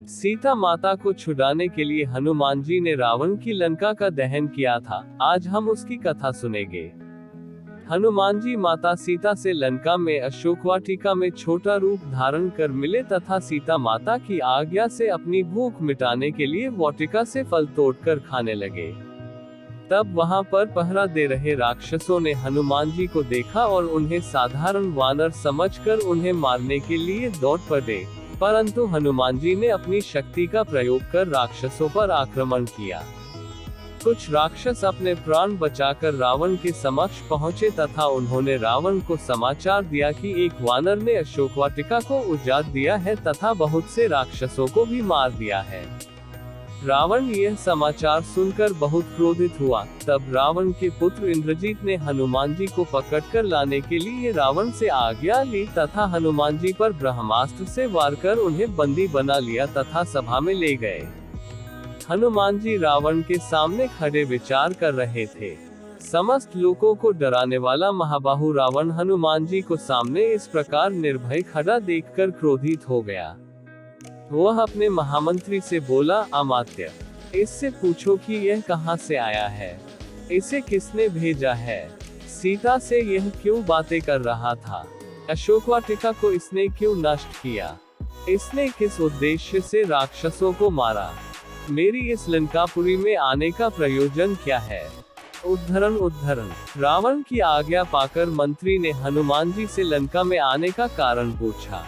सीता माता को छुड़ाने के लिए हनुमान जी ने रावण की लंका का दहन किया था। आज हम उसकी कथा सुनेंगे। हनुमान जी माता सीता से लंका में अशोक वाटिका में छोटा रूप धारण कर मिले तथा सीता माता की आज्ञा से अपनी भूख मिटाने के लिए वाटिका से फल तोड़कर खाने लगे। तब वहां पर पहरा दे रहे राक्षसों ने हनुमान जी को देखा और उन्हें साधारण वानर समझकर उन्हें मारने के लिए दौड़ पड़े, परंतु हनुमान जी ने अपनी शक्ति का प्रयोग कर राक्षसों पर आक्रमण किया। कुछ राक्षस अपने प्राण बचाकर रावण के समक्ष पहुंचे तथा उन्होंने रावण को समाचार दिया कि एक वानर ने अशोक वाटिका को उजाड़ दिया है तथा बहुत से राक्षसों को भी मार दिया है। रावण यह समाचार सुनकर बहुत क्रोधित हुआ। तब रावण के पुत्र इंद्रजीत ने हनुमान जी को पकड़कर लाने के लिए रावण से आज्ञा ली तथा हनुमान जी पर ब्रह्मास्त्र से वार कर उन्हें बंदी बना लिया तथा सभा में ले गए। हनुमान जी रावण के सामने खड़े विचार कर रहे थे। समस्त लोगों को डराने वाला महाबाहु रावण हनुमान जी को सामने इस प्रकार निर्भय खड़ा देखकर क्रोधित हो गया। वह अपने महामंत्री से बोला, अमात्य, इससे पूछो कि यह कहां से आया है, इसे किसने भेजा है, सीता से यह क्यों बातें कर रहा था, अशोक वाटिका को इसने क्यों नष्ट किया, इसने किस उद्देश्य से राक्षसों को मारा, मेरी इस लंकापुरी में आने का प्रयोजन क्या है। उद्धरण रावण की आज्ञा पाकर मंत्री ने हनुमान जी से लंका में आने का कारण पूछा।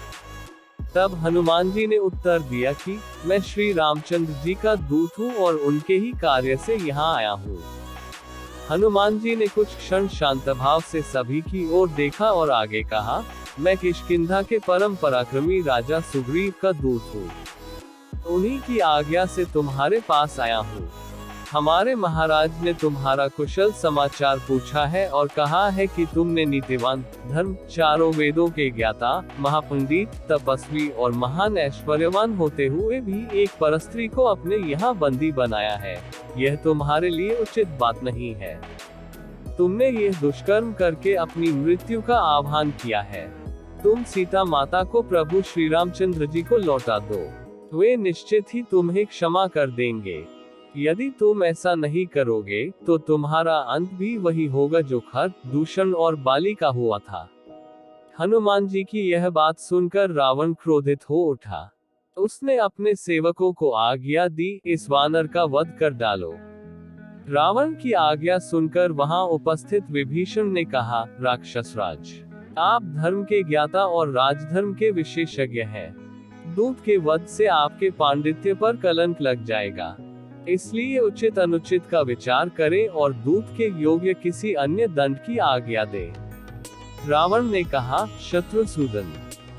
तब हनुमान जी ने उत्तर दिया कि मैं श्री रामचंद्र जी का दूत हूँ और उनके ही कार्य से यहाँ आया हूँ। हनुमान जी ने कुछ क्षण शांत भाव से सभी की ओर देखा और आगे कहा, मैं किष्किंधा के परम पराक्रमी राजा सुग्रीव का दूत हूँ, उन्हीं की आज्ञा से तुम्हारे पास आया हूँ। हमारे महाराज ने तुम्हारा कुशल समाचार पूछा है और कहा है कि तुमने नीतिवान, धर्म, चारों वेदों के ज्ञाता, महापंडित, तपस्वी और महान ऐश्वर्यवान होते हुए भी एक परस्त्री को अपने यहाँ बंदी बनाया है। यह तुम्हारे लिए उचित बात नहीं है। तुमने यह दुष्कर्म करके अपनी मृत्यु का आह्वान किया है। तुम सीता माता को प्रभु श्री रामचंद्र जी को लौटा दो, वे निश्चित ही तुम्हें क्षमा कर देंगे। यदि तुम ऐसा नहीं करोगे तो तुम्हारा अंत भी वही होगा जो खर, दूषण और बाली का हुआ था। हनुमान जी की यह बात सुनकर रावण क्रोधित हो उठा। उसने अपने सेवकों को आज्ञा दी, इस वानर का वध कर डालो। रावण की आज्ञा सुनकर वहां उपस्थित विभीषण ने कहा, राक्षसराज, आप धर्म के ज्ञाता और राजधर्म के विशेषज्ञ हैं। दूत के वध से आपके पांडित्य पर कलंक लग जाएगा, इसलिए उचित अनुचित का विचार करें और दूत के योग्य किसी अन्य दंड की आज्ञा दें। रावण ने कहा, शत्रुसूदन,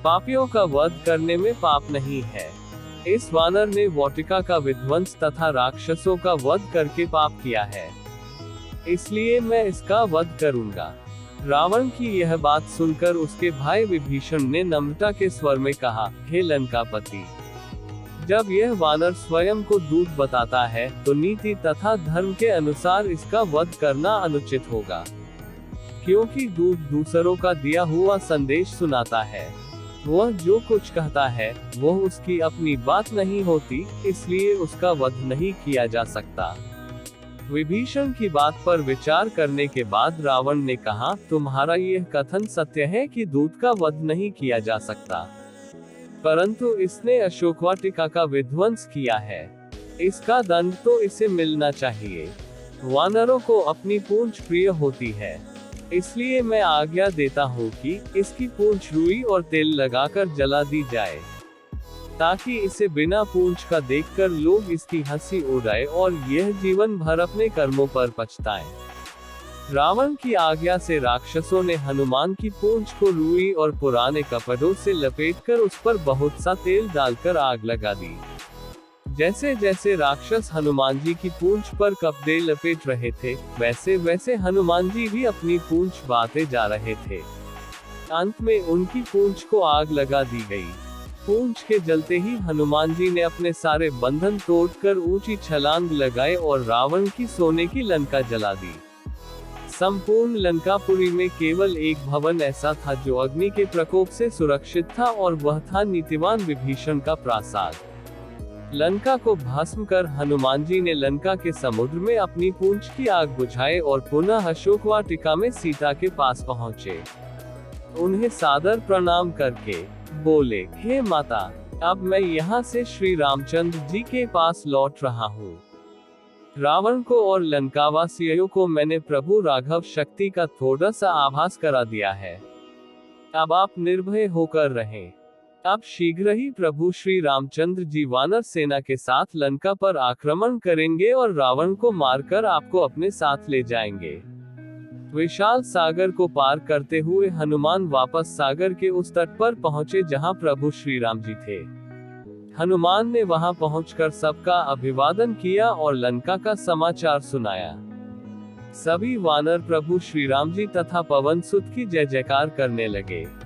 पापियों का वध करने में पाप नहीं है। इस वानर ने वाटिका का विध्वंस तथा राक्षसों का वध करके पाप किया है, इसलिए मैं इसका वध करूंगा। रावण की यह बात सुनकर उसके भाई विभीषण ने नम्रता के स्वर में कहा, हे लंकापति, जब यह वानर स्वयं को दूत बताता है तो नीति तथा धर्म के अनुसार इसका वध करना अनुचित होगा, क्योंकि दूत दूसरों का दिया हुआ संदेश सुनाता है। वह जो कुछ कहता है वह उसकी अपनी बात नहीं होती, इसलिए उसका वध नहीं किया जा सकता। विभीषण की बात पर विचार करने के बाद रावण ने कहा, तुम्हारा यह कथन सत्य है कि दूत का वध नहीं किया जा सकता, परंतु इसने अशोक वाटिका का विध्वंस किया है, इसका दंड तो इसे मिलना चाहिए। वानरों को अपनी पूंछ प्रिय होती है, इसलिए मैं आज्ञा देता हूँ कि इसकी पूंछ रुई और तेल लगाकर जला दी जाए, ताकि इसे बिना पूंछ का देखकर लोग इसकी हंसी उड़ाए और यह जीवन भर अपने कर्मों पर पछताएं। रावण की आज्ञा से राक्षसों ने हनुमान की पूंछ को रुई और पुराने कपड़ों से लपेटकर उस पर बहुत सा तेल डालकर आग लगा दी। जैसे जैसे राक्षस हनुमान जी की पूंछ पर कपड़े लपेट रहे थे, वैसे वैसे हनुमान जी भी अपनी पूंछ बांधते जा रहे थे। अंत में उनकी पूंछ को आग लगा दी गई। पूंछ के जलते ही हनुमान जी ने अपने सारे बंधन तोड़कर ऊंची छलांग लगाए और रावण की सोने की लंका जला दी। संपूर्ण लंकापुरी में केवल एक भवन ऐसा था जो अग्नि के प्रकोप से सुरक्षित था, और वह था नीतिवान विभीषण का प्रासाद। लंका को भस्म कर हनुमान जी ने लंका के समुद्र में अपनी पूंछ की आग बुझाई और पुनः अशोकवाटिका में सीता के पास पहुँचे। उन्हें सादर प्रणाम करके बोले, हे माता, अब मैं यहाँ से श्री रामचंद्र जी के पास लौट रहा हूँ। रावण को और लंकावासियों को मैंने प्रभु राघव शक्ति का थोड़ा सा आभास करा दिया है। अब आप निर्भय होकर रहें। अब शीघ्र ही प्रभु श्री रामचंद्र जी वानर सेना के साथ लंका पर आक्रमण करेंगे और रावण को मारकर आपको अपने साथ ले जाएंगे। विशाल सागर को पार करते हुए हनुमान वापस सागर के उस तट पर पहुंचे जहां प्रभु श्री राम जी थे। हनुमान ने वहां पहुंचकर सबका अभिवादन किया और लंका का समाचार सुनाया। सभी वानर प्रभु श्री राम जी तथा पवन सुत की जय जयकार करने लगे।